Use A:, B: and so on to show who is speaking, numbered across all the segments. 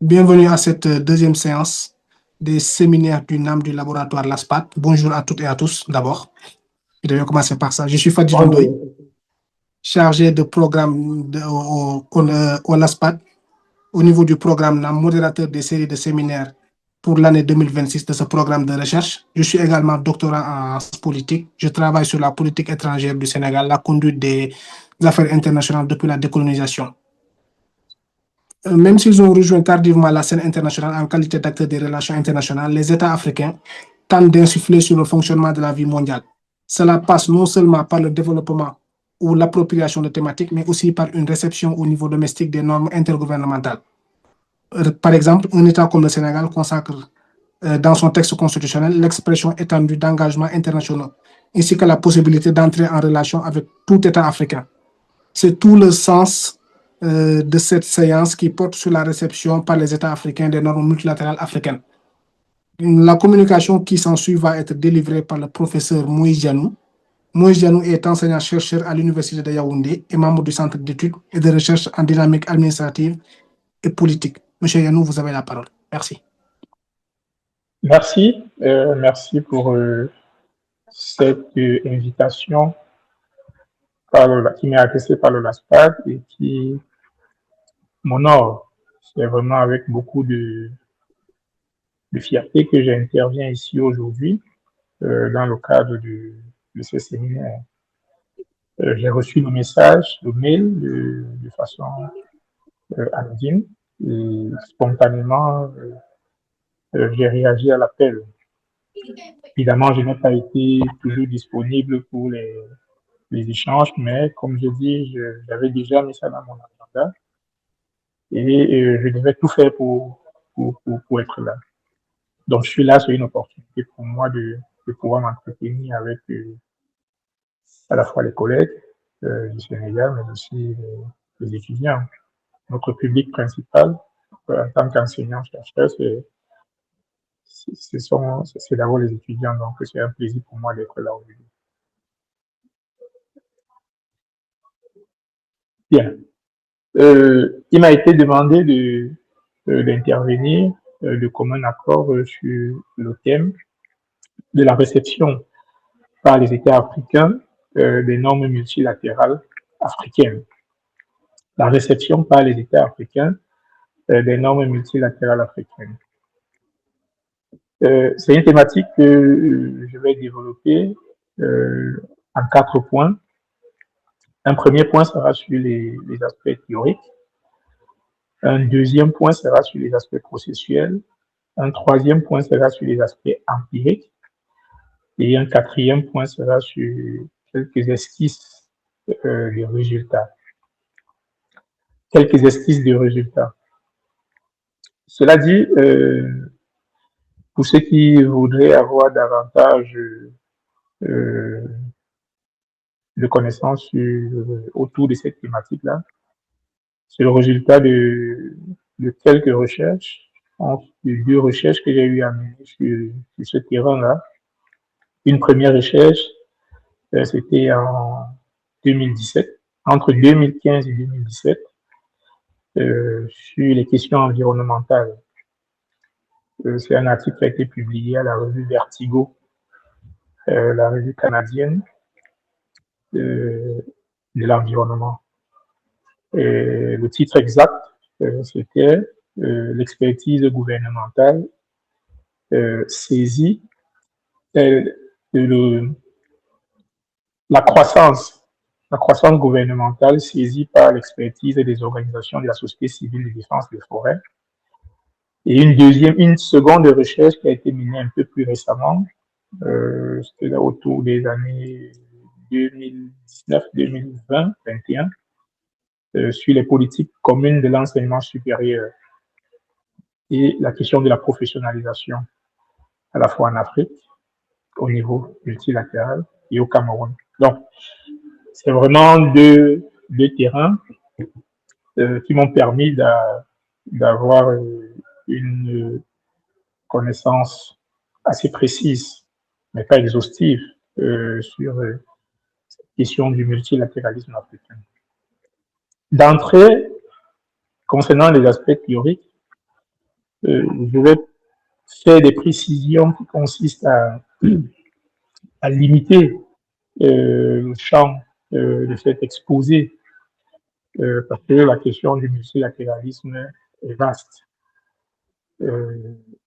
A: Bienvenue à cette deuxième séance des séminaires du NAM du laboratoire LASPAT. Bonjour à toutes et à tous d'abord. Je devais commencer par ça. Je suis Fadi Dondoy, chargé de programme au LASPAT, au niveau du programme NAM, modérateur des séries de séminaires pour l'année 2026 de ce programme de recherche. Je suis également doctorant en politique. Je travaille sur la politique étrangère du Sénégal, la conduite des affaires internationales depuis la décolonisation. Même s'ils ont rejoint tardivement la scène internationale en qualité d'acteurs des relations internationales, les États africains tentent d'insuffler sur le fonctionnement de la vie mondiale. Cela passe non seulement par le développement ou l'appropriation de thématiques, mais aussi par une réception au niveau domestique des normes intergouvernementales. Par exemple, un État comme le Sénégal consacre dans son texte constitutionnel l'expression étendue d'engagements internationaux, ainsi que la possibilité d'entrer en relation avec tout État africain. C'est tout le sens de cette séance qui porte sur la réception par les États africains des normes multilatérales africaines. La communication qui s'ensuit va être délivrée par le professeur Moïse Dianou. Moïse Dianou est enseignant-chercheur à l'Université de Yaoundé et membre du Centre d'études et de recherche en dynamique administrative et politique. Monsieur Dianou, vous avez la parole. Merci.
B: Merci pour cette invitation qui m'est adressée par le LASPAD et qui m'honore. C'est vraiment avec beaucoup de fierté que j'interviens ici aujourd'hui dans le cadre de ce séminaire. J'ai reçu le message, le mail de façon anodine et spontanément, j'ai réagi à l'appel. Évidemment, je n'ai pas été toujours disponible pour les échanges, mais comme je dis, j'avais déjà mis ça dans mon agenda et je devais tout faire pour être là. Donc, je suis là, c'est une opportunité pour moi de pouvoir m'entretenir avec à la fois les collègues du Sénégal, mais aussi les étudiants. Notre public principal, en tant qu'enseignant-chercheur, c'est d'abord les étudiants, donc c'est un plaisir pour moi d'être là aujourd'hui. Bien. Il m'a été demandé d'intervenir de commun accord sur le thème de la réception par les États africains des normes multilatérales africaines. La réception par les États africains des normes multilatérales africaines. C'est une thématique que je vais développer en 4 points. Un premier point sera sur les aspects théoriques. Un deuxième point sera sur les aspects processuels. Un troisième point sera sur les aspects empiriques. Et un quatrième point sera sur quelques esquisses des résultats. Quelques esquisses de résultats. Cela dit, pour ceux qui voudraient avoir davantage de connaissances autour de cette thématique-là, c'est le résultat de quelques recherches, de 2 recherches que j'ai eu à mener sur ce terrain-là. Une première recherche, c'était en 2017, entre 2015 et 2017, sur les questions environnementales. C'est un article qui a été publié à la revue Vertigo, la revue canadienne de l'environnement. Et le titre exact, c'était l'expertise gouvernementale saisie, la croissance gouvernementale saisie par l'expertise des organisations de la société civile de défense des forêts. Et une seconde recherche qui a été menée un peu plus récemment, c'était autour des années 2019, 2020, 2021, sur les politiques communes de l'enseignement supérieur et la question de la professionnalisation, à la fois en Afrique, au niveau multilatéral et au Cameroun. Donc, c'est vraiment deux terrains qui m'ont permis d'avoir une connaissance assez précise, mais pas exhaustive, sur cette question du multilatéralisme africain. D'entrée, concernant les aspects théoriques, je vais faire des précisions qui consistent à limiter le champ de cet exposé, parce que la question du multilatéralisme est vaste.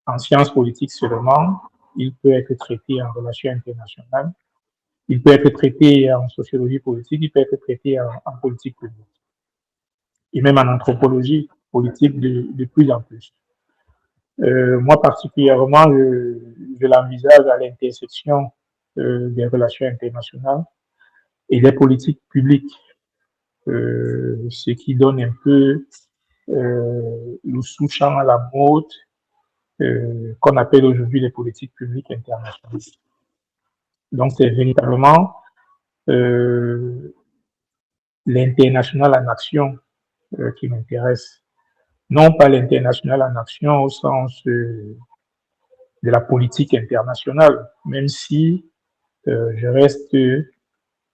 B: En sciences politiques seulement, il peut être traité en relations internationales, il peut être traité en sociologie politique, il peut être traité en politique publique, et même en anthropologie politique de plus en plus. Moi particulièrement, je l'envisage à l'intersection des relations internationales et des politiques publiques, ce qui donne un peu le sous-champ à la mode qu'on appelle aujourd'hui les politiques publiques internationales. Donc c'est véritablement l'international en action qui m'intéresse. Non pas l'international en action au sens de la politique internationale, même si je reste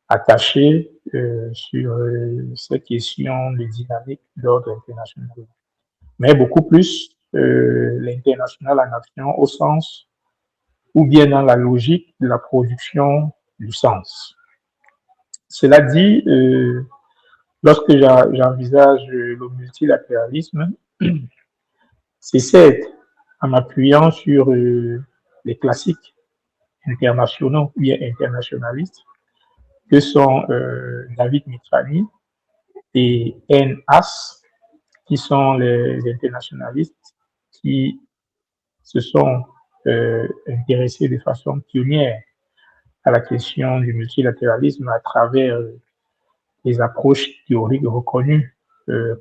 B: attaché sur ces questions de dynamique d'ordre international. Mais beaucoup plus l'international en action au sens ou bien dans la logique de la production du sens. Cela dit, lorsque j'envisage le multilatéralisme, c'est certes en m'appuyant sur les classiques internationaux ou bien internationalistes que sont David Mitrani et N. Haas, qui sont les internationalistes qui se sont intéressés de façon pionnière à la question du multilatéralisme à travers les approches théoriques reconnues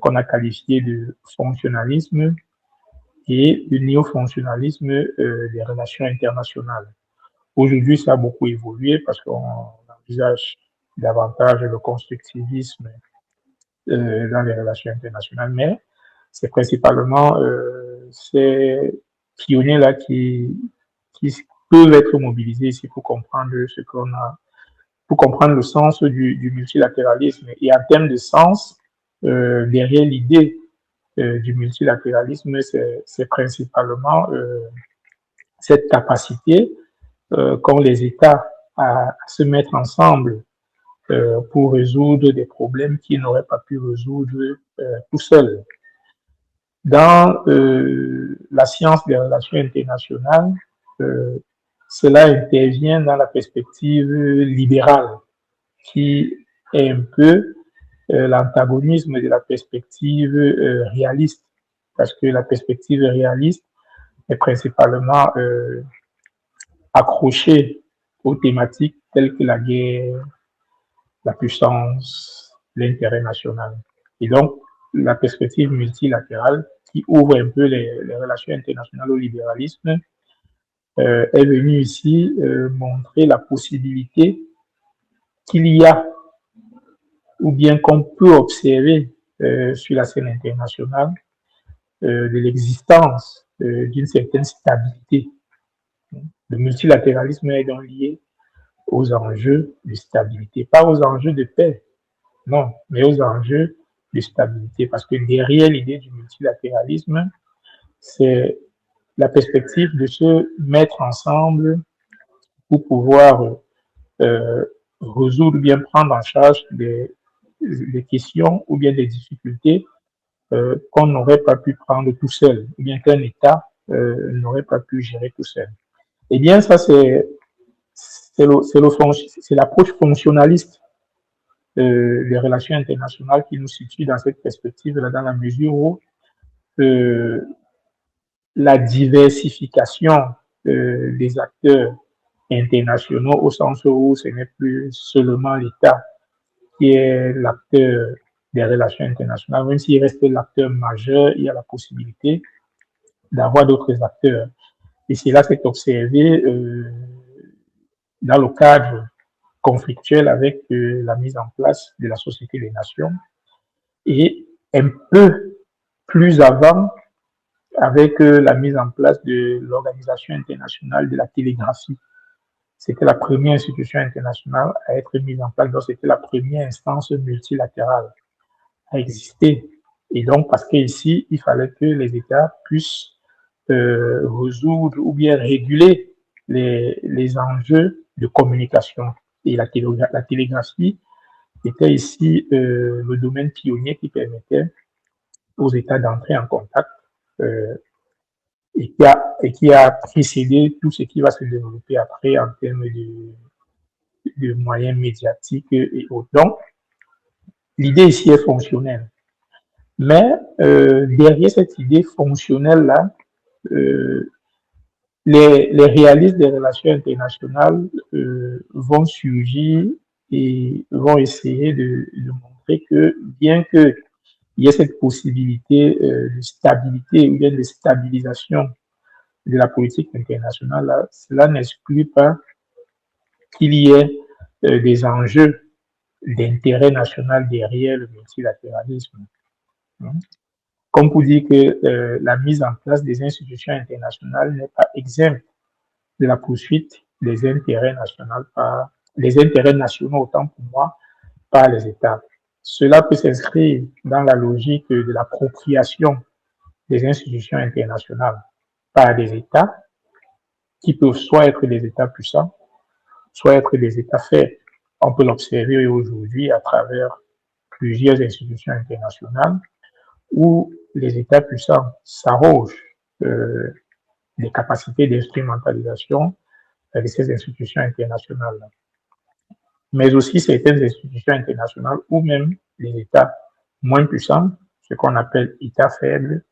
B: qu'on a qualifiées de fonctionnalisme et de néo-fonctionnalisme des relations internationales. Aujourd'hui, ça a beaucoup évolué parce qu'on envisage davantage le constructivisme dans les relations internationales, mais c'est principalement ces pionniers-là qui peuvent être mobilisés ici pour comprendre ce qu'on a, pour comprendre le sens du multilatéralisme. Et en termes de sens, derrière l'idée du multilatéralisme, c'est principalement cette capacité qu'ont les États à se mettre ensemble pour résoudre des problèmes qu'ils n'auraient pas pu résoudre tout seuls. Dans la science des relations internationales, cela intervient dans la perspective libérale, qui est un peu l'antagonisme de la perspective réaliste, parce que la perspective réaliste est principalement accrochée aux thématiques telles que la guerre, la puissance, l'intérêt national. Et donc, la perspective multilatérale qui ouvre un peu les relations internationales au libéralisme est venue ici montrer la possibilité qu'il y a ou bien qu'on peut observer sur la scène internationale de l'existence d'une certaine stabilité. Le multilatéralisme est donc lié aux enjeux de stabilité, pas aux enjeux de paix, non, mais aux enjeux de stabilité, parce que derrière l'idée du multilatéralisme, c'est la perspective de se mettre ensemble pour pouvoir résoudre ou bien prendre en charge des questions ou bien des difficultés qu'on n'aurait pas pu prendre tout seul, ou bien qu'un État n'aurait pas pu gérer tout seul. Eh bien, ça, c'est l'approche fonctionnaliste des relations internationales qui nous situe dans cette perspective-là, dans la mesure où la diversification des acteurs internationaux, au sens où ce n'est plus seulement l'État qui est l'acteur des relations internationales, même s'il reste l'acteur majeur, il y a la possibilité d'avoir d'autres acteurs. Et cela s'est observé dans le cadre conflictuel avec la mise en place de la Société des Nations et un peu plus avant avec la mise en place de l'Organisation internationale de la télégraphie. C'était la première institution internationale à être mise en place, donc c'était la première instance multilatérale à exister. Et donc, parce qu'ici, il fallait que les États puissent résoudre ou bien réguler les enjeux de communication. Et la télégraphie était ici le domaine pionnier qui permettait aux États d'entrer en contact euh, et qui a précédé tout ce qui va se développer après en termes de moyens médiatiques et autres. Donc, l'idée ici est fonctionnelle. Mais derrière cette idée fonctionnelle-là, euh, les réalistes des relations internationales vont surgir et vont essayer de montrer que bien qu'il y ait cette possibilité de stabilité ou bien de stabilisation de la politique internationale, là, cela n'exclut pas qu'il y ait des enjeux d'intérêt national derrière le multilatéralisme. Comme pour dire que la mise en place des institutions internationales n'est pas exempte de la poursuite des intérêts nationaux autant pour moi par les États. Cela peut s'inscrire dans la logique de l'appropriation des institutions internationales par des États qui peuvent soit être des États puissants, soit être des États faibles. On peut l'observer aujourd'hui à travers plusieurs institutions internationales où les États puissants s'arrogent des capacités d'instrumentalisation de ces institutions internationales. Mais aussi certaines institutions internationales ou même les États moins puissants, ce qu'on appelle États faibles,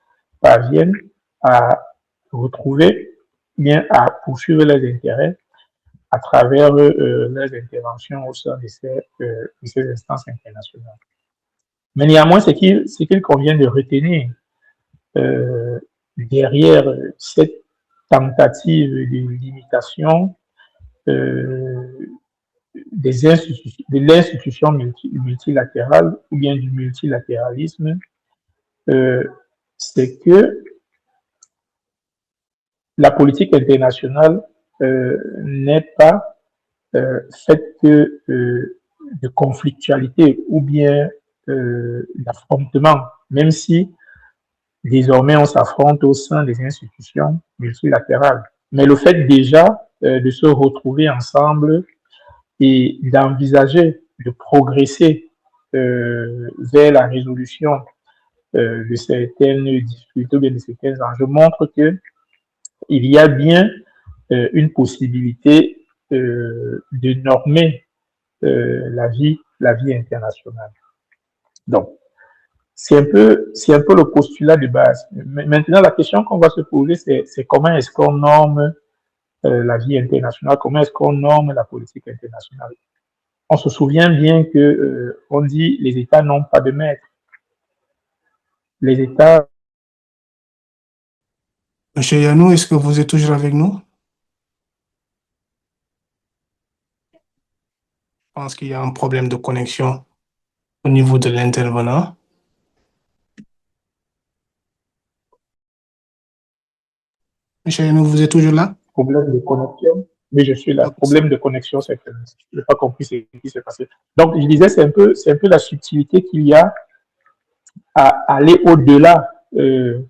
B: parviennent à retrouver, bien à poursuivre leurs intérêts à travers leurs interventions au sein de ces instances internationales. Mais néanmoins, ce qu'il convient de retenir derrière cette tentative de limitation de l'institution multilatérale ou bien du multilatéralisme, c'est que la politique internationale n'est pas faite que de conflictualité ou bien d'affrontement, même si désormais on s'affronte au sein des institutions multilatérales. Mais le fait déjà de se retrouver ensemble et d'envisager de progresser vers la résolution de certaines difficultés, de certains enjeux montre que il y a bien une possibilité de normer la vie internationale. Donc, c'est un peu le postulat de base. Maintenant, la question qu'on va se poser, c'est comment est-ce qu'on norme la vie internationale, comment est-ce qu'on norme la politique internationale. On se souvient bien que on dit les États n'ont pas de maître. Les États.
A: Monsieur Yanou, est-ce que vous êtes toujours avec nous? Je pense qu'il y a un problème de connexion au niveau de l'intervenant. Monsieur Yanou, vous êtes toujours là?
B: Problème de connexion. Oui, je suis là. Problème de connexion, c'est que je n'ai pas compris ce qui s'est passé. Donc, je disais, c'est un peu la subtilité qu'il y a à aller au-delà de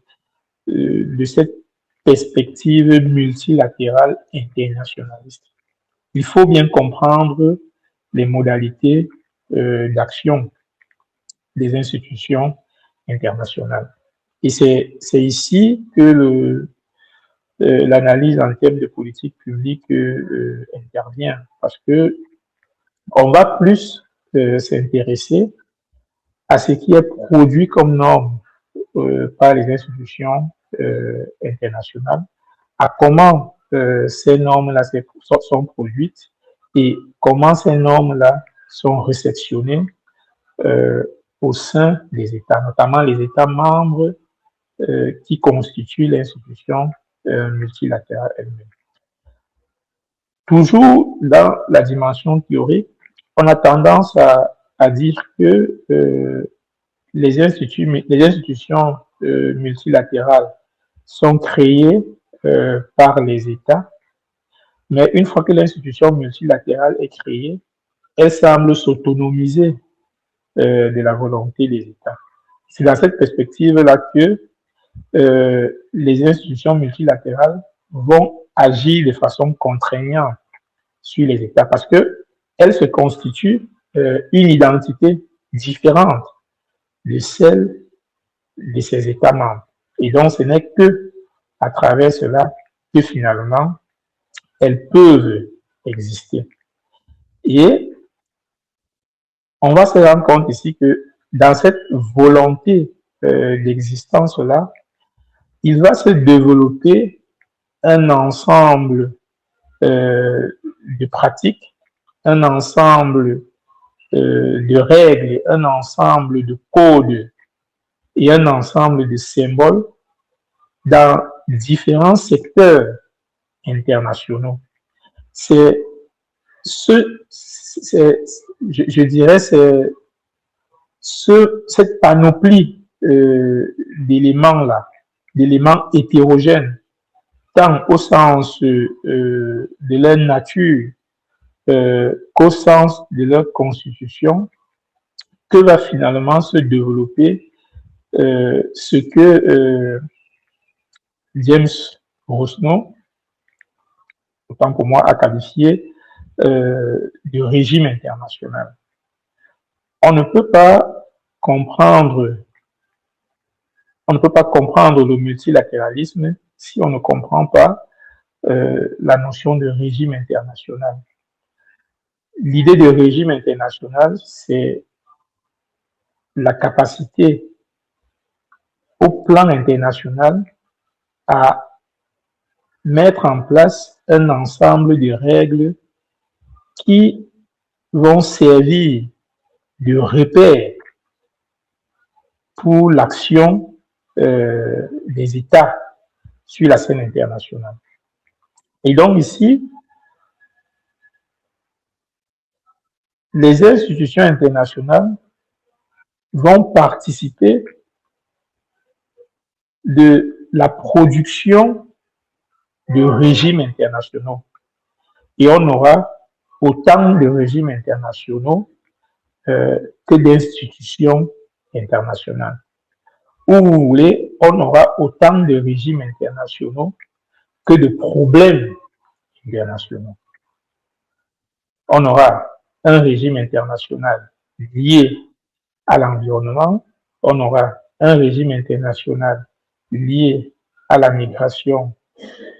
B: cette perspective multilatérale internationaliste. Il faut bien comprendre les modalités d'action des institutions internationales. Et c'est ici que l'analyse en termes de politique publique intervient, parce que on va plus s'intéresser à ce qui est produit comme norme par les institutions internationales, à comment ces normes-là sont produites et comment ces normes-là sont réceptionnées au sein des États, notamment les États membres qui constituent l'institution multilatérale elle-même. Toujours dans la dimension théorique, on a tendance à dire que les institutions multilatérales sont créées par les États, mais une fois que l'institution multilatérale est créée, elle semble s'autonomiser de la volonté des États. C'est dans cette perspective-là que les institutions multilatérales vont agir de façon contraignante sur les États parce qu'elles se constituent une identité différente de celle de ces États membres. Et donc, ce n'est que à travers cela que finalement, elles peuvent exister. Et on va se rendre compte ici que dans cette volonté d'existence-là, il va se développer un ensemble de pratiques, un ensemble de règles, un ensemble de codes et un ensemble de symboles dans différents secteurs internationaux. C'est je dirais, c'est cette panoplie d'éléments-là, d'éléments hétérogènes, tant au sens de leur nature qu'au sens de leur constitution, que va finalement se développer ce que James Rousseau, autant pour moi, a qualifié de régime international. On ne peut pas comprendre le multilatéralisme si on ne comprend pas la notion de régime international. L'idée de régime international, c'est la capacité au plan international à mettre en place un ensemble de règles qui vont servir de repère pour l'action des États sur la scène internationale. Et donc ici, les institutions internationales vont participer de la production de régimes internationaux. Et on aura autant de régimes internationaux que d'institutions internationales. Où vous voulez, on aura autant de régimes internationaux que de problèmes internationaux. On aura un régime international lié à l'environnement, on aura un régime international lié à la migration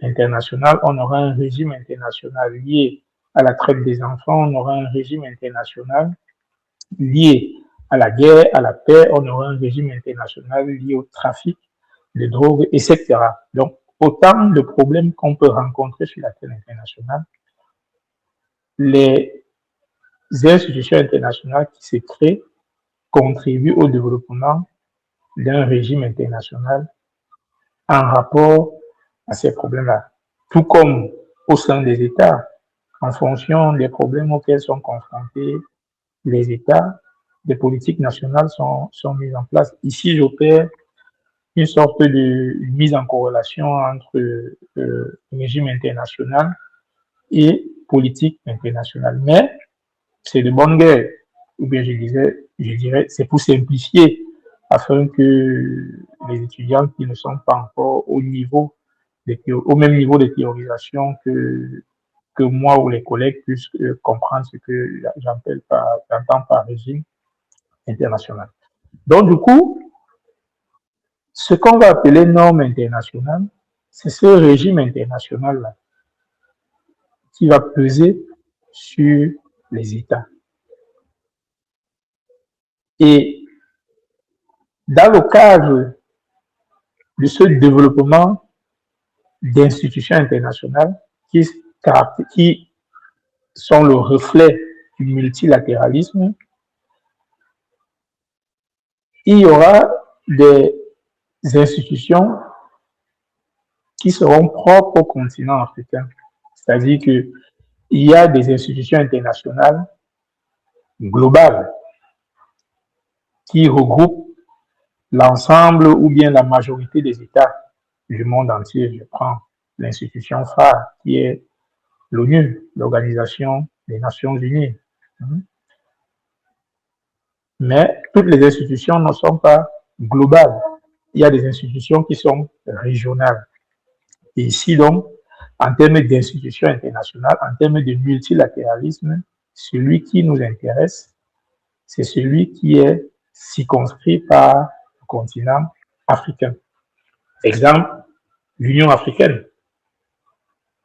B: internationale, on aura un régime international lié à la traite des enfants, on aura un régime international lié à la guerre, à la paix, on aura un régime international lié au trafic de drogue, etc. Donc, autant de problèmes qu'on peut rencontrer sur la scène internationale. Les institutions internationales qui se créent contribuent au développement d'un régime international en rapport à ces problèmes-là. Tout comme au sein des États, en fonction des problèmes auxquels sont confrontés les États, des politiques nationales sont mises en place. Ici, j'opère une sorte de mise en corrélation entre régime international et politique internationale. Mais c'est de bonne guerre, ou bien je dirais, c'est pour simplifier, afin que les étudiants qui ne sont pas encore au même niveau de théorisation que moi ou les collègues puissent comprendre ce que j'entends par régime international. Donc, du coup, ce qu'on va appeler norme internationale, c'est ce régime international-là qui va peser sur les États. Et dans le cadre de ce développement d'institutions internationales qui sont le reflet du multilatéralisme, il y aura des institutions qui seront propres au continent africain. C'est-à-dire qu'il y a des institutions internationales globales qui regroupent l'ensemble ou bien la majorité des États du monde entier. Je prends l'institution phare qui est l'ONU, l'Organisation des Nations Unies. Mais toutes les institutions ne sont pas globales. il y a des institutions qui sont régionales. Et ici, donc, en termes d'institutions internationales, en termes de multilatéralisme, celui qui nous intéresse, c'est celui qui est circonscrit par le continent africain. Exemple, l'Union africaine,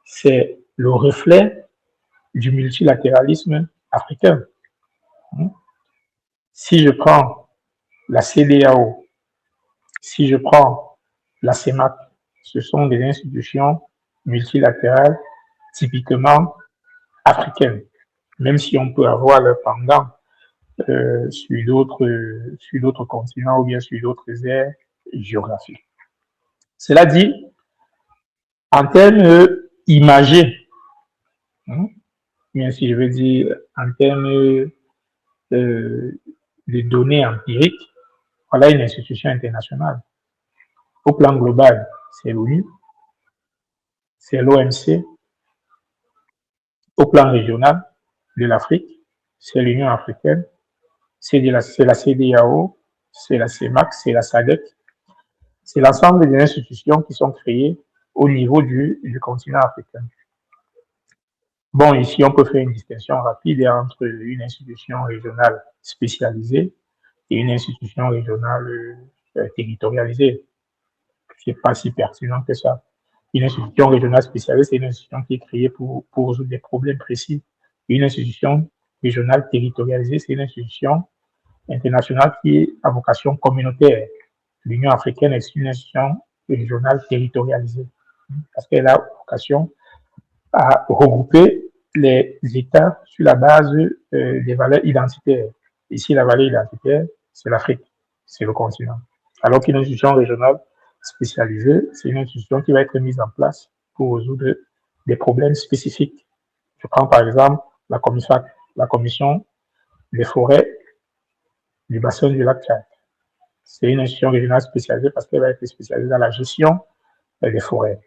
B: c'est le reflet du multilatéralisme africain. Si je prends la CEDEAO, si je prends la CEMAC, ce sont des institutions multilatérales typiquement africaines, même si on peut avoir leur pendant sur d'autres continents ou bien sur d'autres aires géographiques. Cela dit, en termes imagés, bien si je veux dire en termes de données empiriques, voilà une institution internationale. Au plan global, c'est l'ONU, c'est l'OMC. Au plan régional de l'Afrique, c'est l'Union africaine, c'est la CEDEAO, c'est la CEMAC, c'est la SADC. C'est l'ensemble des institutions qui sont créées au niveau du continent africain. Bon, ici, on peut faire une distinction rapide entre une institution régionale spécialisée et une institution régionale territorialisée. Ce n'est pas si pertinent que ça. Une institution régionale spécialisée, c'est une institution qui est créée pour résoudre des problèmes précis. Une institution régionale territorialisée, c'est une institution internationale qui a vocation communautaire. L'Union africaine est une institution régionale territorialisée parce qu'elle a vocation à regrouper les États sur la base des valeurs identitaires. Ici, la valeur identitaire, c'est l'Afrique, c'est le continent. Alors qu'une institution régionale spécialisée, c'est une institution qui va être mise en place pour résoudre des problèmes spécifiques. Je prends par exemple la commission des forêts du bassin du lac Tchad. C'est une institution régionale spécialisée parce qu'elle va être spécialisée dans la gestion des forêts.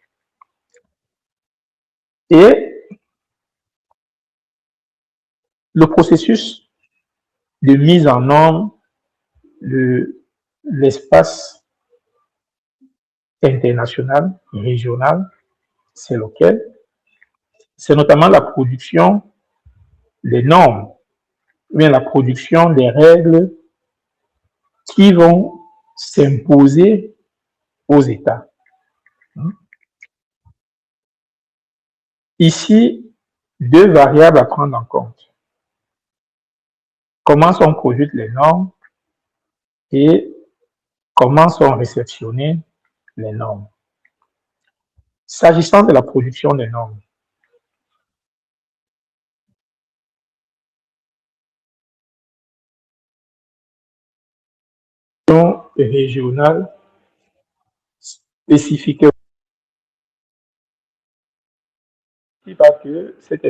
B: Et le processus de mise en norme de l'espace international, régional, c'est lequel? C'est notamment la production des normes, ou bien la production des règles qui vont s'imposer aux États. Ici, deux variables à prendre en compte. Comment sont produites les normes et comment sont réceptionnées les normes. S'agissant de la production des normes, régionale spécifique parce que cette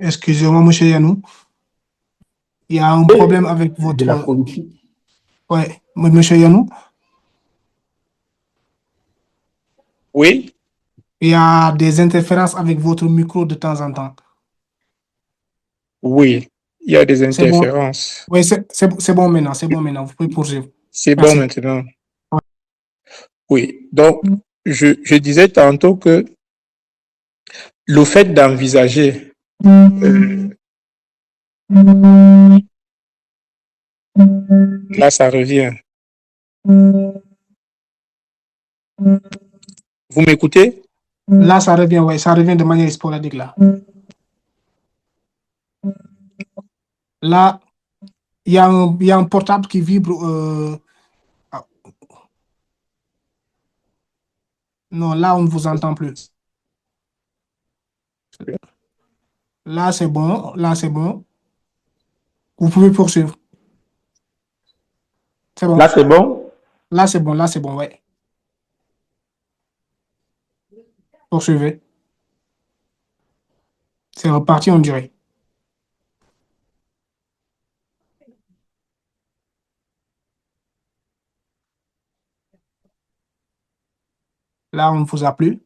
A: Excusez-moi, monsieur Yanou. Il y a un problème avec votre...
B: de la production.
A: Ouais, monsieur Yanou.
C: Oui.
A: Il y a des interférences avec votre micro de temps en temps.
C: Oui, il y a des interférences.
A: Bon. Oui, c'est bon maintenant, c'est bon maintenant. Vous pouvez poursuivre.
C: C'est bon maintenant. Ouais. Oui, donc je disais tantôt que le fait d'envisager là, ça revient. Vous m'écoutez?
A: Là, ça revient, oui, ça revient de manière sporadique, là. Là, il y a un portable qui vibre. Non, là, on ne vous entend plus. Là, c'est bon. Là, c'est bon. Vous pouvez poursuivre. C'est bon.
B: Là, c'est bon?
A: Là, c'est bon. Là, c'est bon, oui. Poursuivez. C'est reparti, on dirait. Là, on ne vous a plus.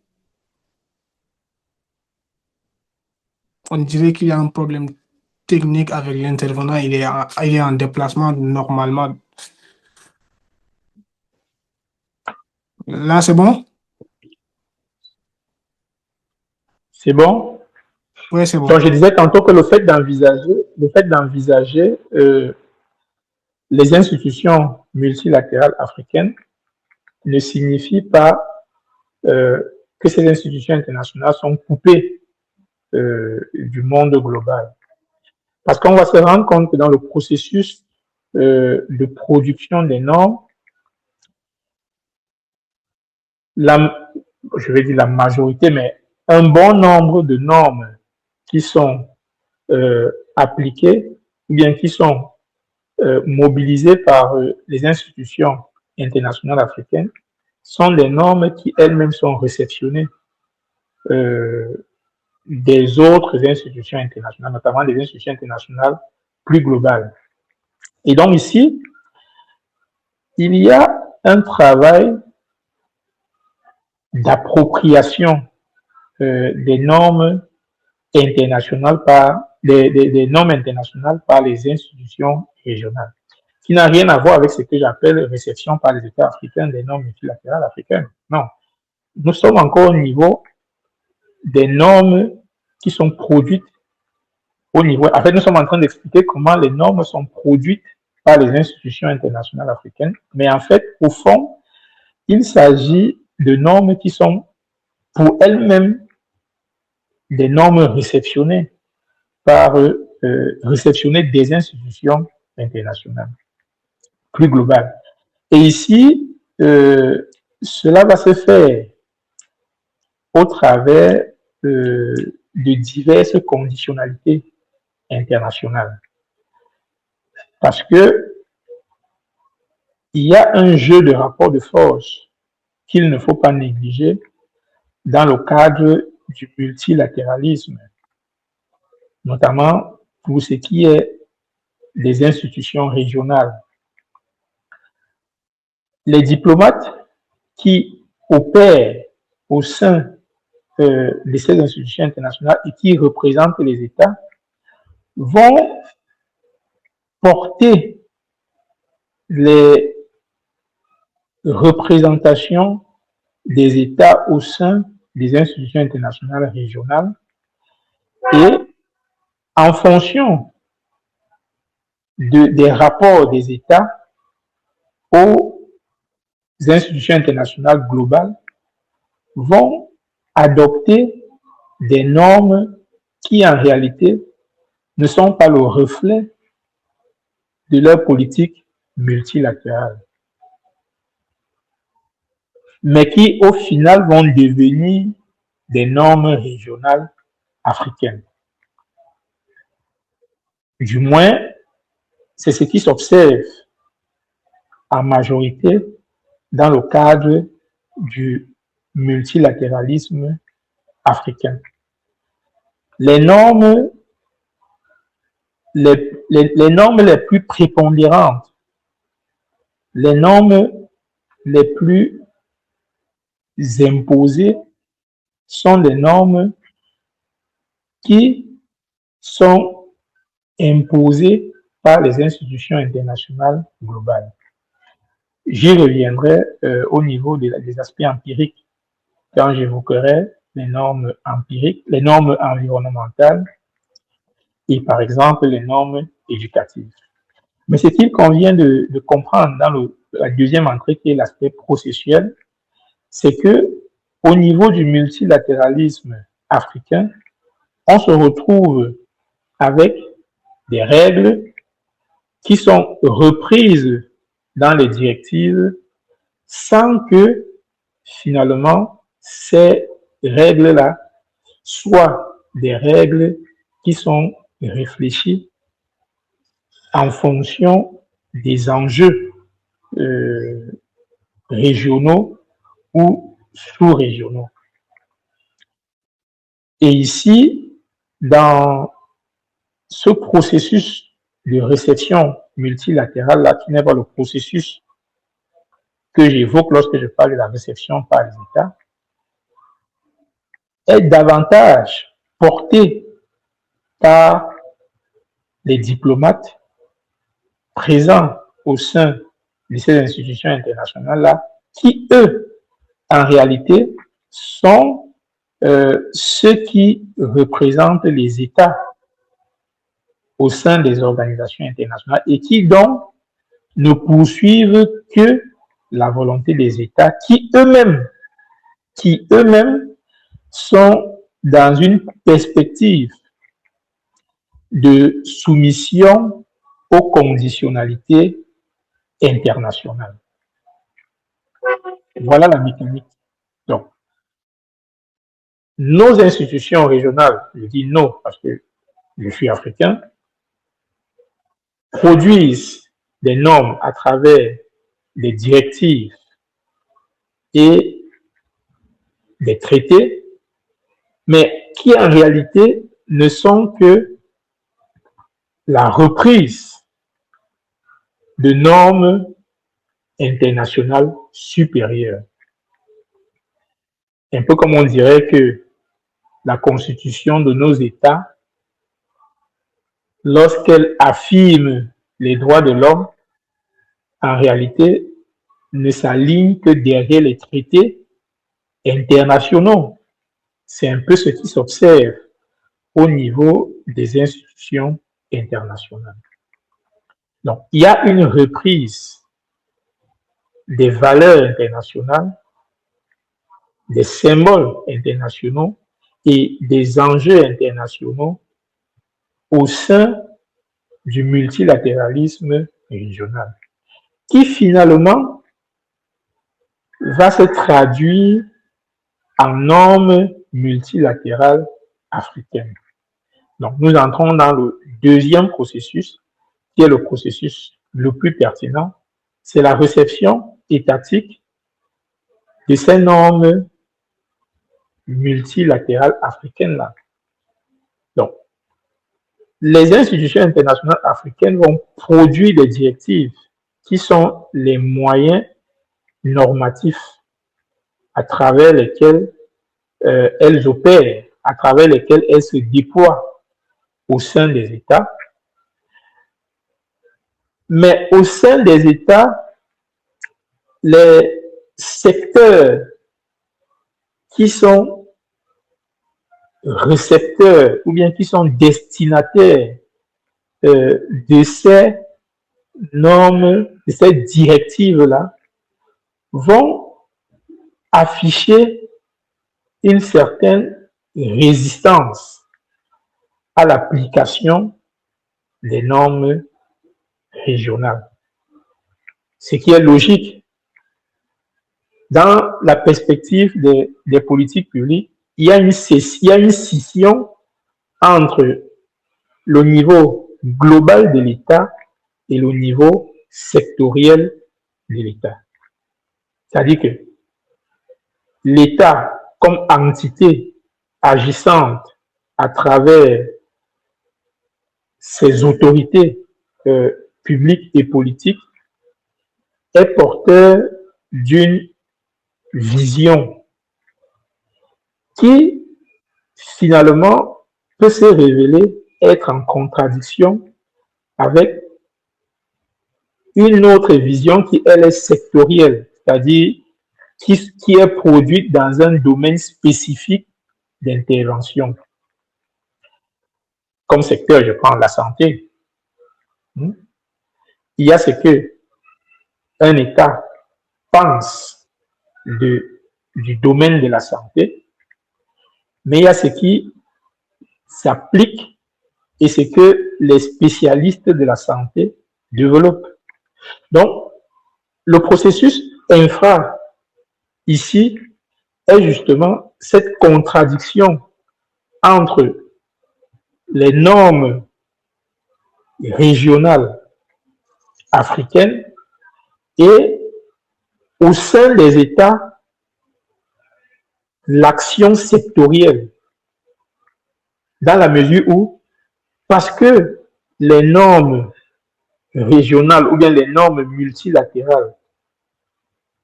A: On dirait qu'il y a un problème technique avec l'intervenant. Il est en déplacement normalement. Là, c'est bon?
B: C'est bon?
A: Oui, c'est bon.
B: Donc, je disais tantôt que le fait d'envisager les institutions multilatérales africaines ne signifie pas que ces institutions internationales sont coupées du monde global. Parce qu'on va se rendre compte que dans le processus de production des normes, je vais dire la majorité, mais un bon nombre de normes qui sont appliquées ou bien qui sont mobilisées par les institutions internationales africaines sont des normes qui elles-mêmes sont réceptionnées des autres institutions internationales, notamment des institutions internationales plus globales. Et donc ici, il y a un travail d'appropriation des normes internationales des normes internationales par les institutions régionales, qui n'a rien à voir avec ce que j'appelle réception par les États africains des normes multilatérales africaines. Non, nous sommes encore au niveau des normes qui sont produites au niveau. En fait, nous sommes en train d'expliquer comment les normes sont produites par les institutions internationales africaines, mais en fait, au fond, il s'agit de normes qui sont pour elles-mêmes des normes réceptionnées réceptionnées des institutions internationales plus globales. Et ici, cela va se faire au travers de diverses conditionnalités internationales. Parce que il y a un jeu de rapport de force qu'il ne faut pas négliger dans le cadre du multilatéralisme, notamment pour ce qui est des institutions régionales. Les diplomates qui opèrent au sein de ces institutions internationales et qui représentent les États vont porter les représentations des États au sein des institutions internationales régionales et en fonction des rapports des États aux institutions internationales globales vont adopter des normes qui en réalité ne sont pas le reflet de leur politique multilatérale, mais qui au final vont devenir des normes régionales africaines. Du moins, c'est ce qui s'observe en majorité dans le cadre du multilatéralisme africain. Les normes les plus prépondérantes, les normes les plus imposées sont des normes qui sont imposées par les institutions internationales globales. J'y reviendrai au niveau des aspects empiriques quand j'évoquerai les normes empiriques, les normes environnementales et par exemple les normes éducatives. Mais ce qu'il convient de comprendre dans la deuxième entrée qui est l'aspect processuel, c'est que au niveau du multilatéralisme africain, on se retrouve avec des règles qui sont reprises dans les directives sans que finalement ces règles-là soient des règles qui sont réfléchies en fonction des enjeux régionaux ou sous-régionaux. Et ici, dans ce processus de réception multilatérale, là, qui n'est pas le processus que j'évoque lorsque je parle de la réception par les États, est davantage porté par les diplomates présents au sein de ces institutions internationales-là, qui, eux, en réalité, sont ceux qui représentent les États au sein des organisations internationales et qui donc ne poursuivent que la volonté des États qui eux-mêmes sont dans une perspective de soumission aux conditionnalités internationales. Voilà la mécanique. Donc, nos institutions régionales, je dis non parce que je suis africain, produisent des normes à travers des directives et des traités, mais qui en réalité ne sont que la reprise de normes internationales supérieures. Un peu comme on dirait que la constitution de nos États, lorsqu'elle affirme les droits de l'homme, en réalité, ne s'aligne que derrière les traités internationaux. C'est un peu ce qui s'observe au niveau des institutions internationales. Donc, il y a une reprise des valeurs internationales, des symboles internationaux et des enjeux internationaux au sein du multilatéralisme régional, qui finalement va se traduire en normes multilatérales africaines. Donc, nous entrons dans le deuxième processus, qui est le processus le plus pertinent, c'est la réception étatique de ces normes multilatérales africaines-là. Donc, les institutions internationales africaines vont produire des directives qui sont les moyens normatifs à travers lesquels elles opèrent, à travers lesquels elles se déploient au sein des États. Mais au sein des États, les secteurs qui sont récepteurs ou bien qui sont destinataires de ces normes, de ces directives-là, vont afficher une certaine résistance à l'application des normes régionales. Ce qui est logique. Dans la perspective des politiques publiques, il y a une scission entre le niveau global de l'État et le niveau sectoriel de l'État. C'est-à-dire que l'État, comme entité agissante à travers ses autorités publiques et politiques, est porteur d'une vision qui, finalement, peut se révéler être en contradiction avec une autre vision qui, elle, est sectorielle, c'est-à-dire qui est produite dans un domaine spécifique d'intervention. Comme secteur, je prends la santé. Il y a ce que un État pense du domaine de la santé, mais il y a ce qui s'applique et ce que les spécialistes de la santé développent. Donc, le processus infra ici est justement cette contradiction entre les normes régionales africaines et au sein des États, l'action sectorielle, dans la mesure où, parce que les normes régionales ou bien les normes multilatérales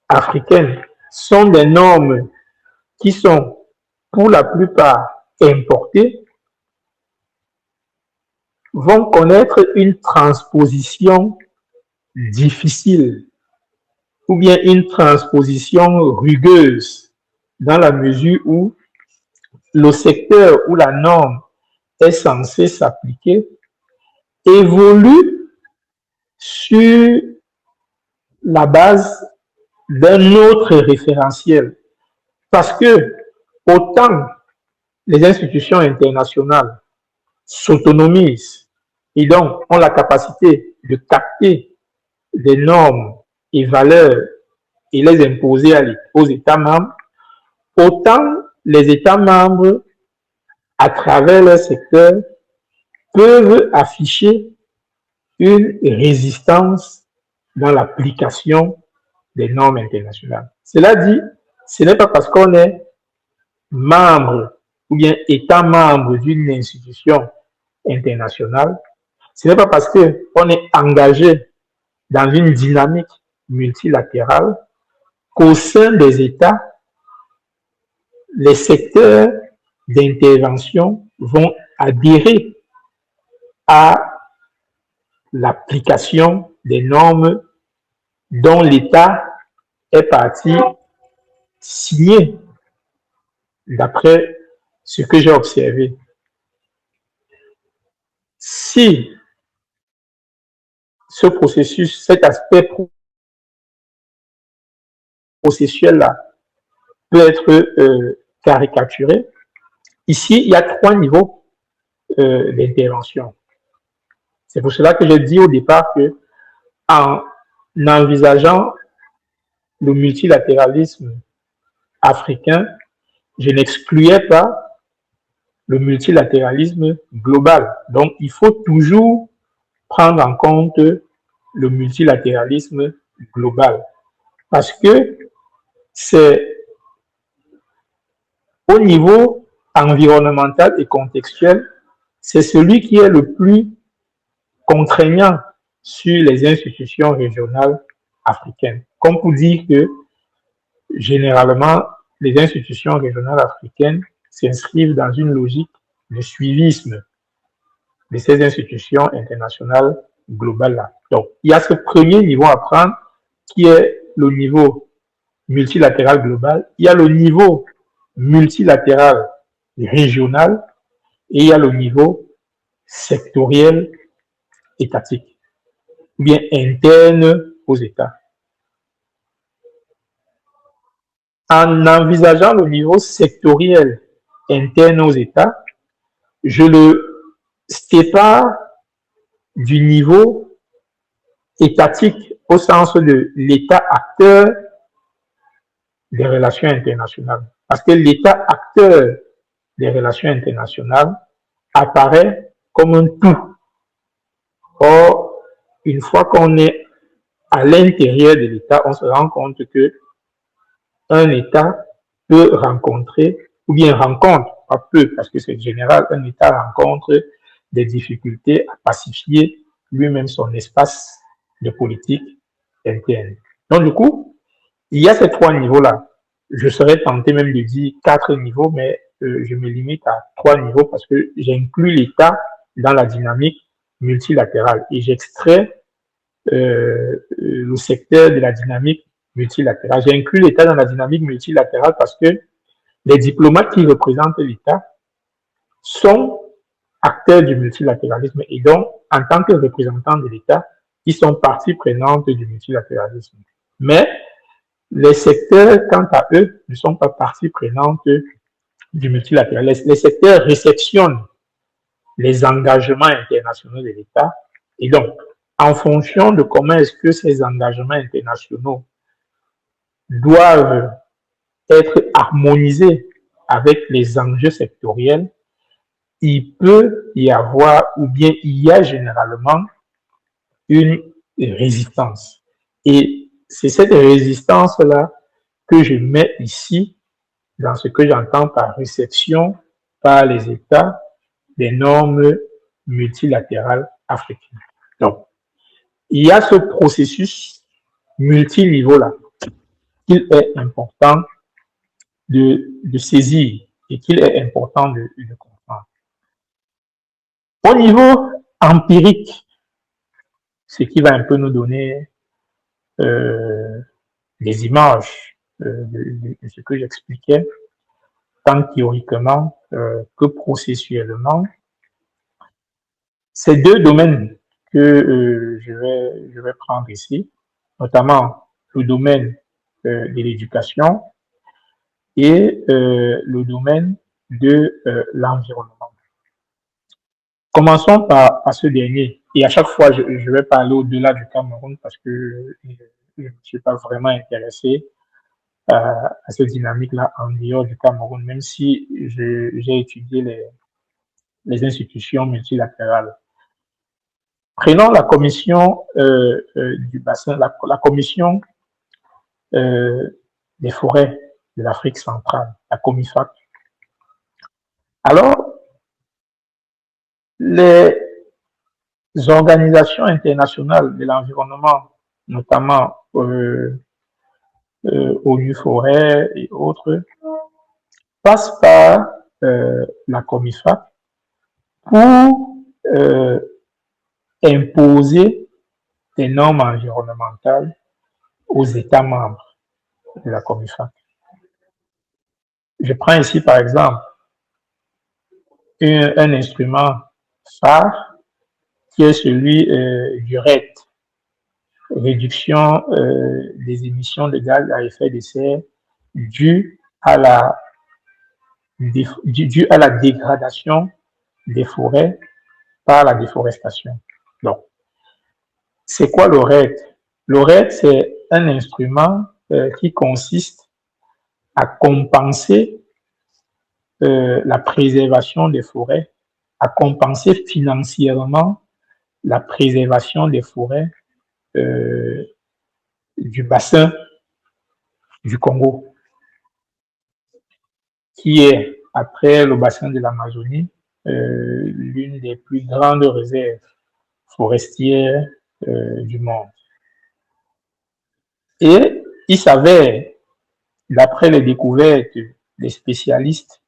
B: africaines sont des normes qui sont pour la plupart importées, vont connaître une transposition difficile ou bien une transposition rugueuse, dans la mesure où le secteur où la norme est censée s'appliquer évolue sur la base d'un autre référentiel. Parce que autant les institutions internationales s'autonomisent et donc ont la capacité de capter des normes et valeurs et les imposer aux États membres, autant les États membres, à travers leur secteur, peuvent afficher une résistance dans l'application des normes internationales. Cela dit, ce n'est pas parce qu'on est membre ou bien État membre d'une institution internationale, ce n'est pas parce qu'on est engagé dans une dynamique multilatérale qu'au sein des États, les secteurs d'intervention vont adhérer à l'application des normes dont l'État est partie signer, d'après ce que j'ai observé. Si ce processus, cet aspect processuel-là peut être caricaturé, ici, il y a 3 niveaux d'intervention. C'est pour cela que j'ai dit au départ que, en envisageant le multilatéralisme africain, je n'excluais pas le multilatéralisme global. Donc, il faut toujours prendre en compte le multilatéralisme global. Parce que c'est au niveau environnemental et contextuel, c'est celui qui est le plus contraignant sur les institutions régionales africaines. Comme pour dire que, généralement, les institutions régionales africaines s'inscrivent dans une logique de suivisme de ces institutions internationales globales-là. Donc, il y a ce premier niveau à prendre qui est le niveau multilatéral global, il y a le niveau multilatéral régional et il y a le niveau sectoriel étatique, ou bien interne aux États. En envisageant le niveau sectoriel interne aux États, je le sépare du niveau étatique au sens de l'État acteur des relations internationales. Parce que l'État acteur des relations internationales apparaît comme un tout. Or, une fois qu'on est à l'intérieur de l'État, on se rend compte que un État peut rencontrer, ou bien rencontre, pas peu, parce que c'est général, un État rencontre des difficultés à pacifier lui-même son espace de politique interne. Donc, du coup, il y a ces 3 niveaux-là. Je serais tenté même de dire 4 niveaux, mais je me limite à 3 niveaux parce que j'inclus l'État dans la dynamique multilatérale et j'extrais le secteur de la dynamique multilatérale. J'ai inclus l'État dans la dynamique multilatérale parce que les diplomates qui représentent l'État sont acteurs du multilatéralisme et donc, en tant que représentants de l'État, ils sont partie prenante du multilatéralisme. Mais les secteurs, quant à eux, ne sont pas partie prenante du multilatéralisme. Les secteurs réceptionnent les engagements internationaux de l'État et donc, en fonction de comment est-ce que ces engagements internationaux doivent être harmonisés avec les enjeux sectoriels, il peut y avoir, ou bien il y a généralement une résistance. Et c'est cette résistance-là que je mets ici dans ce que j'entends par réception par les États des normes multilatérales africaines. Donc, il y a ce processus multiniveau-là qu'il est important de saisir et qu'il est important de comprendre. Au niveau empirique, ce qui va un peu nous donner des images de ce que j'expliquais, tant théoriquement que processuellement. Ces deux domaines que je vais prendre ici, notamment le domaine de l'éducation et le domaine de l'environnement. Commençons par ce dernier. Et à chaque fois, je vais parler au-delà du Cameroun parce que je ne suis pas vraiment intéressé à cette dynamique-là en dehors du Cameroun, même si j'ai étudié les institutions multilatérales. Prenons la commission du bassin, la commission des forêts de l'Afrique centrale, la COMIFAC. Alors, les organisations internationales de l'environnement, notamment ONU Forêt et autres, passent par la COMIFAC pour imposer des normes environnementales aux États membres de la COMIFAC. Je prends ici par exemple un instrument phare qui est celui du RED, réduction des émissions de gaz à effet de serre due à la dégradation des forêts par la déforestation. Donc, c'est quoi le RED? Le RED, c'est un instrument qui consiste à compenser la préservation des forêts, à compenser financièrement la préservation des forêts du bassin du Congo, qui est, après le bassin de l'Amazonie, l'une des plus grandes réserves forestières du monde. Et il s'avère, d'après les découvertes des spécialistes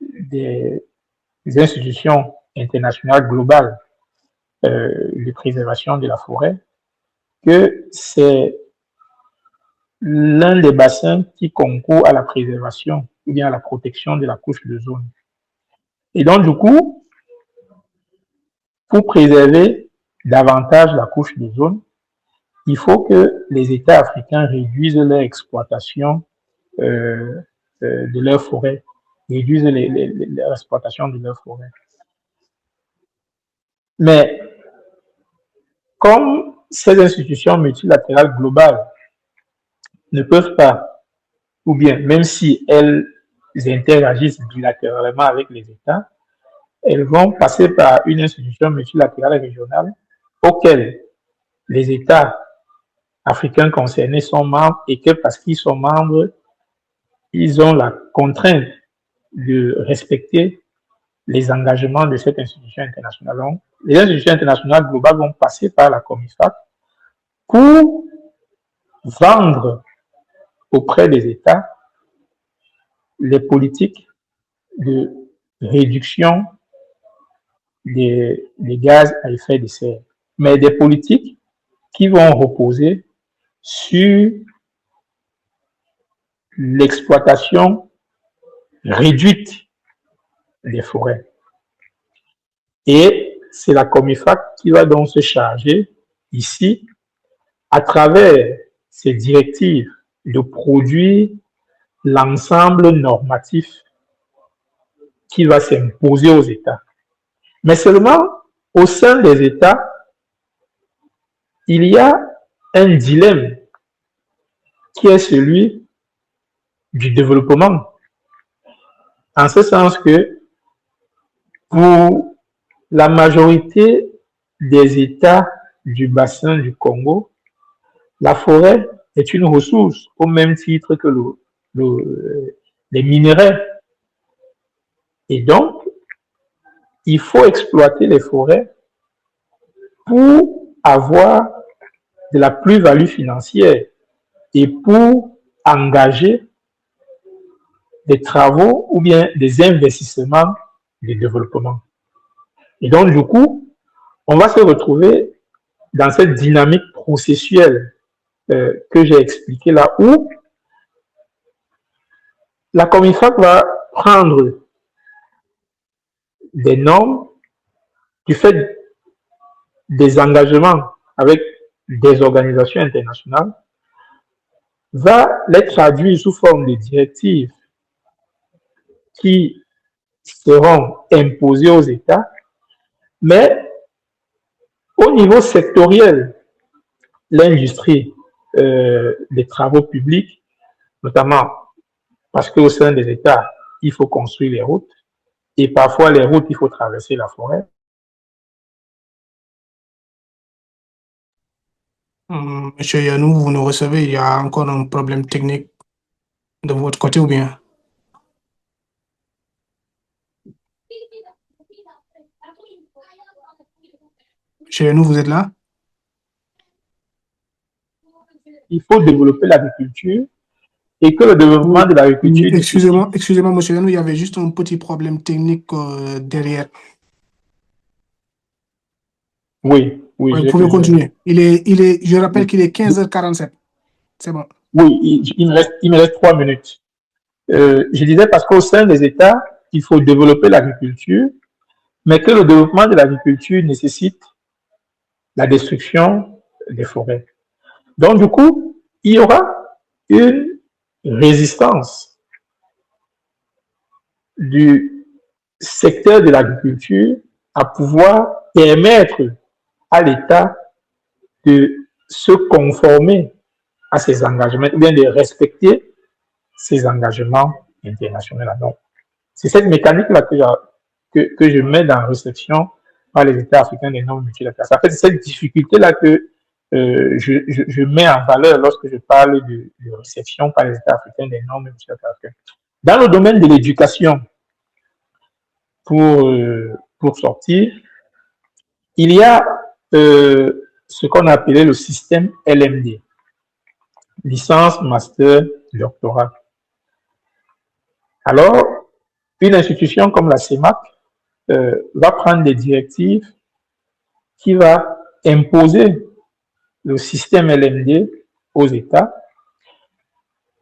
B: des institutions internationales globales de préservation de la forêt, que c'est l'un des bassins qui concourt à la préservation ou bien à la protection de la couche d'ozone. Et donc, du coup, pour préserver davantage la couche d'ozone, il faut que les États africains réduisent leur exploitation de leurs forêts, réduisent leur exploitation de leurs forêts. Mais comme ces institutions multilatérales globales ne peuvent pas, ou bien même si elles interagissent bilatéralement avec les États, elles vont passer par une institution multilatérale régionale auquel les États africains concernés sont membres et que parce qu'ils sont membres, ils ont la contrainte de respecter les engagements de cette institution internationale. Donc, les institutions internationales globales vont passer par la COMIFAC pour vendre auprès des États les politiques de réduction des gaz à effet de serre, mais des politiques qui vont reposer sur l'exploitation réduite des forêts. Et c'est la COMIFAC qui va donc se charger ici, à travers ces directives, de produire l'ensemble normatif qui va s'imposer aux États. Mais seulement au sein des États, il y a un dilemme qui est celui du développement. En ce sens que pour la majorité des États du bassin du Congo, la forêt est une ressource au même titre que les minerais. Et donc, il faut exploiter les forêts pour avoir de la plus-value financière et pour engager des travaux ou bien des investissements de développement. Et donc, du coup, on va se retrouver dans cette dynamique processuelle que j'ai expliqué là, où la COMIFAC va prendre des normes du fait des engagements avec des organisations internationales, va les traduire sous forme de directives qui seront imposées aux États, mais au niveau sectoriel, l'industrie des travaux publics, notamment parce qu'au sein des États, il faut construire les routes, et parfois les routes, il faut traverser la forêt.
A: Monsieur Yanou, vous nous recevez, il y a encore un problème technique de votre côté ou bien? Monsieur Yanou, vous êtes là?
B: Il faut développer l'agriculture et que le développement de l'agriculture...
A: Excusez-moi, monsieur Yanou, il y avait juste un petit problème technique derrière.
B: Oui.
A: Vous pouvez continuer. Je rappelle qu'il est 15h47. C'est bon.
B: Oui, il me reste 3 minutes. Je disais parce qu'au sein des États, il faut développer l'agriculture, mais que le développement de l'agriculture nécessite la destruction des forêts. Donc, du coup, il y aura une résistance du secteur de l'agriculture à pouvoir permettre à l'État de se conformer à ses engagements, ou bien de respecter ses engagements internationaux. Donc, c'est cette mécanique-là que je mets dans la réception par les États africains des normes multilatérales. En fait, c'est cette difficulté-là que je mets en valeur lorsque je parle de réception par les États africains des normes multilatérales. Dans le domaine de l'éducation, pour sortir, il y a ce qu'on a appelé le système LMD, licence, master, doctorat. Alors, une institution comme la CEMAC va prendre des directives qui va imposer le système LMD aux États.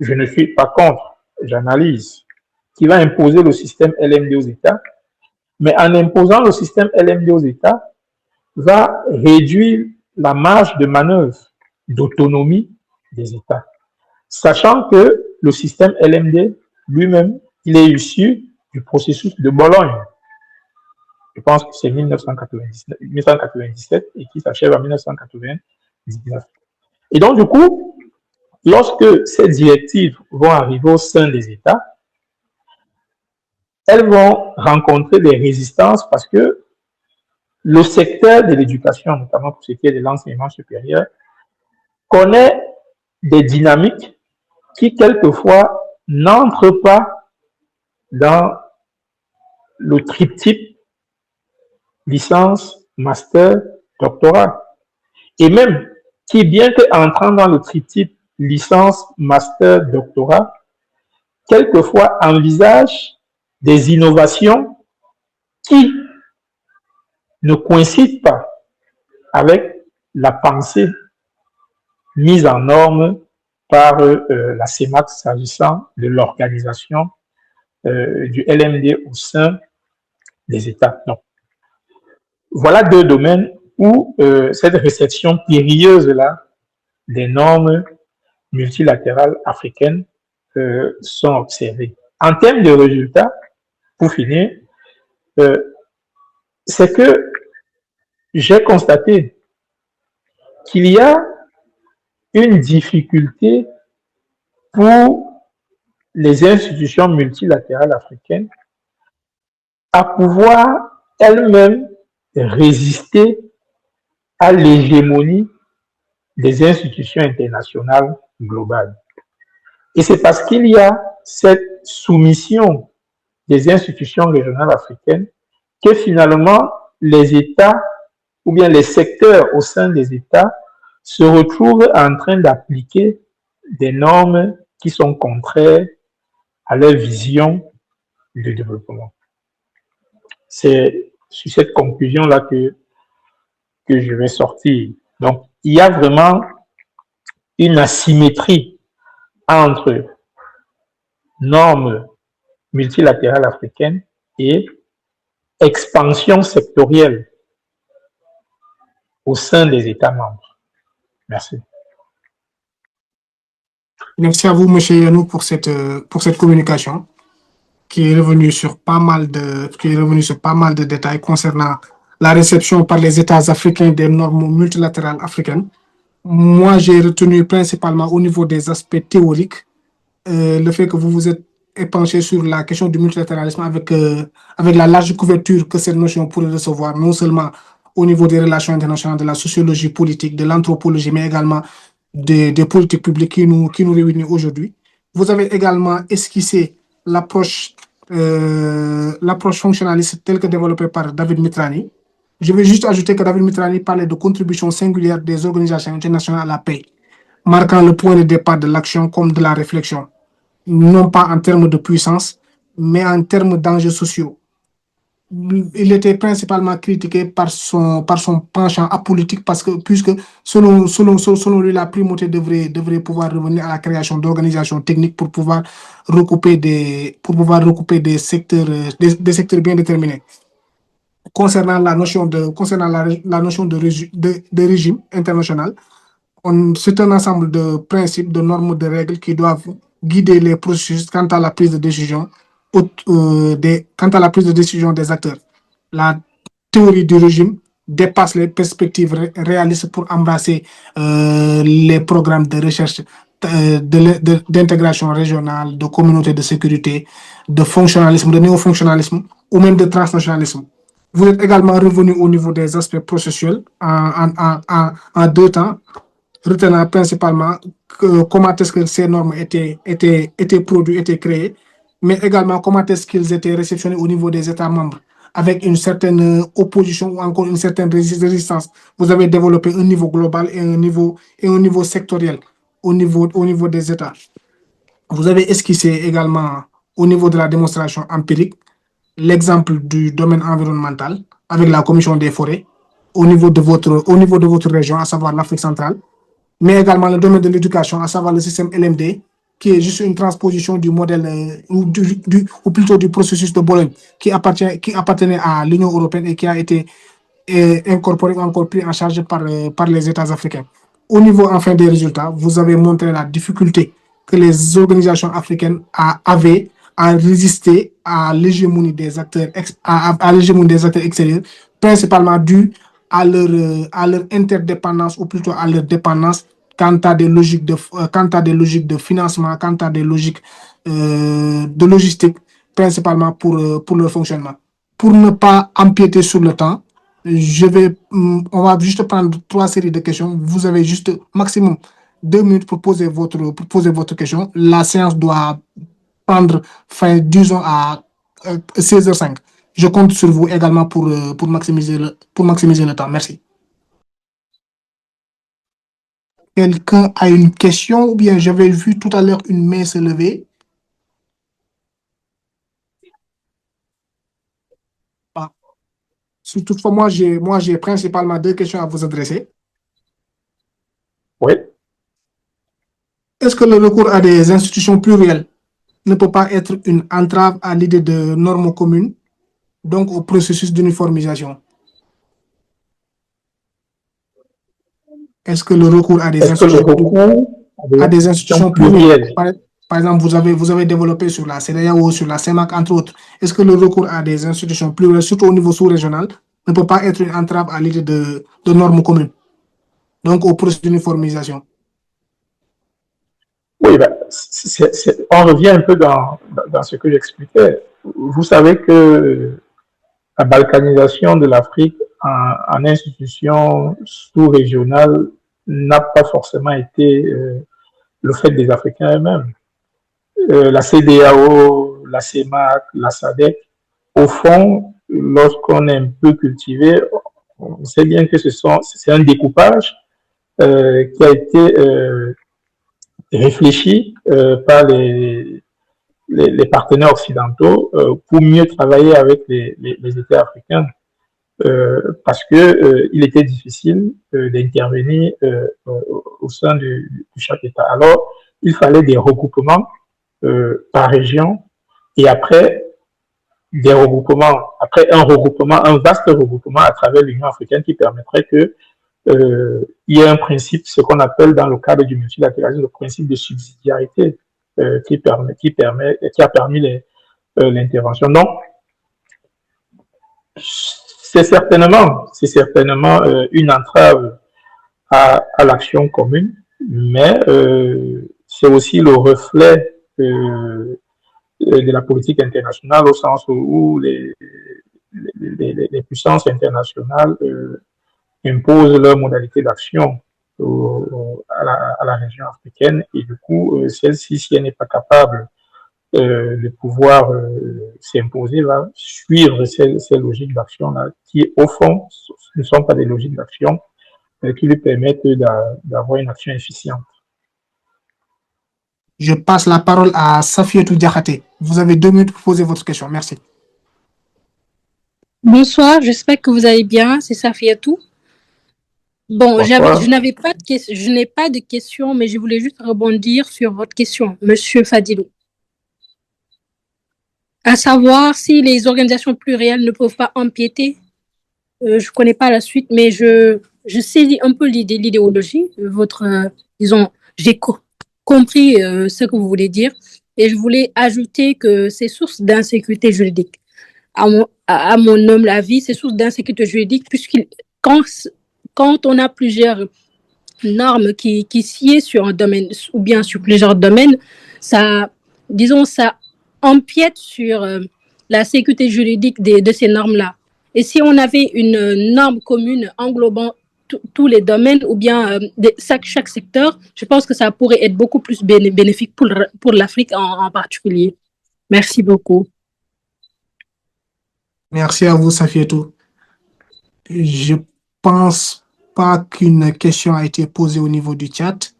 B: Je ne suis pas contre, j'analyse, qui va imposer le système LMD aux États, mais en imposant le système LMD aux États, va réduire la marge de manœuvre d'autonomie des États, sachant que le système LMD lui-même, il est issu du processus de Bologne. Je pense que c'est 1997 et qui s'achève en 1999. Et donc, du coup, lorsque ces directives vont arriver au sein des États, elles vont rencontrer des résistances parce que le secteur de l'éducation, notamment pour ce qui est de l'enseignement supérieur, connaît des dynamiques qui, quelquefois, n'entrent pas dans le triptyque licence, master, doctorat. Et même qui, bien qu'entrant dans le triptyque licence, master, doctorat, quelquefois envisage des innovations qui ne coïncident pas avec la pensée mise en norme par la CEMAC s'agissant de l'organisation du LMD au sein des États. Donc, voilà deux domaines où cette réception périlleuse-là des normes multilatérales africaines sont observées. En termes de résultats, pour finir, c'est que j'ai constaté qu'il y a une difficulté pour les institutions multilatérales africaines à pouvoir elles-mêmes résister à l'hégémonie des institutions internationales globales. Et c'est parce qu'il y a cette soumission des institutions régionales africaines que finalement les États ou bien les secteurs au sein des États se retrouvent en train d'appliquer des normes qui sont contraires à leur vision de développement. C'est sur cette conclusion-là que je vais sortir. Donc, il y a vraiment une asymétrie entre normes multilatérales africaines et expansion sectorielle au sein des États membres. Merci.
A: Merci à vous, M. Yanou, pour cette communication qui est revenue sur pas mal de détails concernant la réception par les États africains des normes multilatérales africaines. Moi, j'ai retenu principalement au niveau des aspects théoriques le fait que vous vous êtes épanché sur la question du multilatéralisme avec la large couverture que cette notion pourrait recevoir, non seulement au niveau des relations internationales, de la sociologie politique, de l'anthropologie, mais également des politiques publiques qui nous réunissent aujourd'hui. Vous avez également esquissé l'approche fonctionnaliste telle que développée par David Mitrani. Je vais juste ajouter que David Mitrani parlait de contribution singulière des organisations internationales à la paix, marquant le point de départ de l'action comme de la réflexion, non pas en termes de puissance, mais en termes d'enjeux sociaux. Il était principalement critiqué par son penchant apolitique puisque selon lui, la primauté devrait pouvoir revenir à la création d'organisations techniques pour pouvoir recouper des secteurs bien déterminés. Concernant la notion de régime international, c'est un ensemble de principes, de normes, de règles qui doivent guider les processus quant à la prise de décision des acteurs. La théorie du régime dépasse les perspectives réalistes pour embrasser les programmes de recherche d'intégration régionale, de communauté de sécurité, de fonctionnalisme, de néo-fonctionnalisme ou même de transnationalisme. Vous êtes également revenu au niveau des aspects processuels en deux temps, retenant principalement comment est-ce que ces normes étaient produites, étaient créées, mais également comment est-ce qu'ils étaient réceptionnés au niveau des États membres, avec une certaine opposition ou encore une certaine résistance. Vous avez développé un niveau global et un niveau sectoriel au niveau des États. Vous avez esquissé également au niveau de la démonstration empirique l'exemple du domaine environnemental avec la Commission des forêts au niveau de votre région, à savoir l'Afrique centrale, mais également le domaine de l'éducation, à savoir le système LMD, qui est juste une transposition du modèle, ou plutôt du processus de Bologne, qui appartenait à l'Union européenne et qui a été incorporé ou encore pris en charge par les États africains. Au niveau enfin des résultats, vous avez montré la difficulté que les organisations africaines avaient à résister à l'hégémonie des acteurs extérieurs, principalement dû à leur interdépendance ou plutôt à leur dépendance quant à des logiques de financement, quant à des logiques de logistique, principalement pour leur fonctionnement. Pour ne pas empiéter sur le temps, on va juste prendre 3 séries de questions. Vous avez juste maximum 2 minutes pour poser votre question. La séance doit prendre fin, disons, à 16h05. Je compte sur vous également pour maximiser le temps. Merci. Quelqu'un a une question ou bien j'avais vu tout à l'heure une main se lever? Ah. Toutefois, moi, j'ai principalement 2 questions à vous adresser.
B: Oui.
A: Est-ce que le recours à des institutions plurielles ne peut pas être une entrave à l'idée de normes communes, donc au processus d'uniformisation? Est-ce que le recours à des institutions plurielles, par exemple, vous avez développé sur la CEDEAO, sur la CEMAC, entre autres, est-ce que le recours à des institutions plurielles, surtout au niveau sous-régional, ne peut pas être une entrave à l'idée de normes communes, donc au processus d'uniformisation?
B: Oui, on revient un peu dans ce que j'expliquais. Vous savez que la balkanisation de l'Afrique en institutions sous-régionales n'a pas forcément été le fait des Africains eux-mêmes. La CEDEAO, la CEMAC, la SADC, au fond, lorsqu'on est un peu cultivé, on sait bien que c'est un découpage qui a été réfléchi par les partenaires occidentaux pour mieux travailler avec les États africains. parce que il était difficile d'intervenir au sein de chaque État. Alors, il fallait des regroupements par région et après un vaste regroupement à travers l'Union africaine qui permettrait que il y a un principe, ce qu'on appelle dans le cadre du multilatéralisme, le principe de subsidiarité qui a permis l'intervention. Donc, c'est certainement une entrave à l'action commune, mais c'est aussi le reflet de la politique internationale au sens où les puissances internationales imposent leurs modalités d'action à la région africaine et du coup, celle-ci, si elle n'est pas capable de pouvoir s'imposer, va suivre ces logiques d'action-là qui, au fond, ne sont pas des logiques d'action qui lui permettent d'avoir une action efficiente.
A: Je passe la parole à Safiatou Diakhaté. Vous avez 2 minutes pour poser votre question. Merci.
D: Bonsoir, j'espère que vous allez bien. C'est Safiatou. Bon, je n'ai pas de question, mais je voulais juste rebondir sur votre question, Monsieur Fadilou. À savoir si les organisations plurielles ne peuvent pas empiéter. Je ne connais pas la suite, mais je saisis un peu l'idéologie. Disons, j'ai compris ce que vous voulez dire, et je voulais ajouter que ces sources d'insécurité juridique, à mon humble avis, ces sources d'insécurité juridique, quand on a plusieurs normes qui sied sur un domaine ou bien sur plusieurs domaines, ça empiète sur la sécurité juridique de ces normes-là. Et si on avait une norme commune englobant tous les domaines ou bien chaque secteur, je pense que ça pourrait être beaucoup plus bénéfique pour l'Afrique en particulier. Merci beaucoup.
A: Merci à vous, Safiatou. Je pense pas qu'une question a été posée au niveau du chat.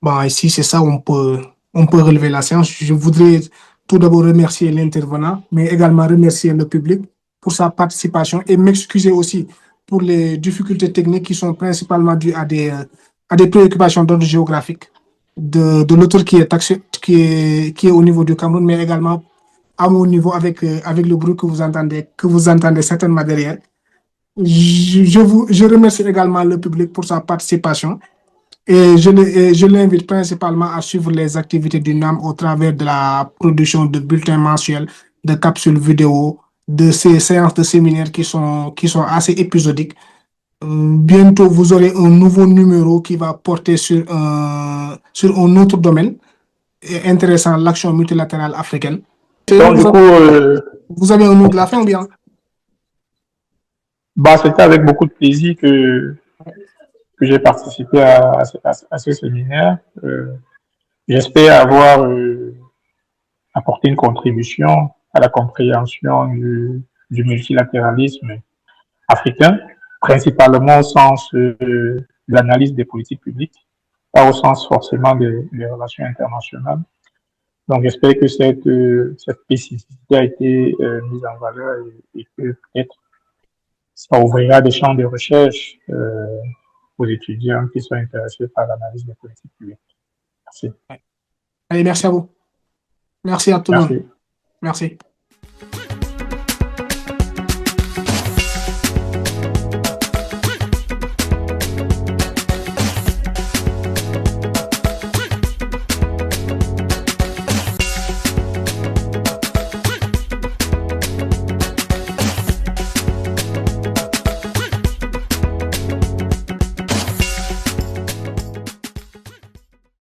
A: Bon, ici, c'est ça, on peut relever la séance. Je voudrais tout d'abord remercier l'intervenant, mais également remercier le public pour sa participation et m'excuser aussi pour les difficultés techniques qui sont principalement dues à des préoccupations d'ordre géographique de l'auteur qui est au niveau du Cameroun, mais également à mon niveau avec le bruit que vous entendez certainement derrière. Je remercie également le public pour sa participation et je l'invite principalement à suivre les activités du NAM au travers de la production de bulletins mensuels, de capsules vidéo, de ces séances de séminaires qui sont assez épisodiques. Bientôt, vous aurez un nouveau numéro qui va porter sur un autre domaine intéressant, l'action multilatérale africaine.
B: Donc, du coup,
A: vous avez un mot de la fin ou bien?
B: C'était avec beaucoup de plaisir que j'ai participé à ce séminaire. J'espère avoir apporté une contribution à la compréhension du multilatéralisme africain, principalement au sens de l'analyse des politiques publiques, pas au sens forcément des relations internationales. Donc, j'espère que cette spécificité a été mise en valeur et que peut-être ça ouvrira des champs de recherche aux étudiants qui sont intéressés par l'analyse des politiques publiques. Merci.
A: Allez, merci à vous. Merci à tout le monde. Merci.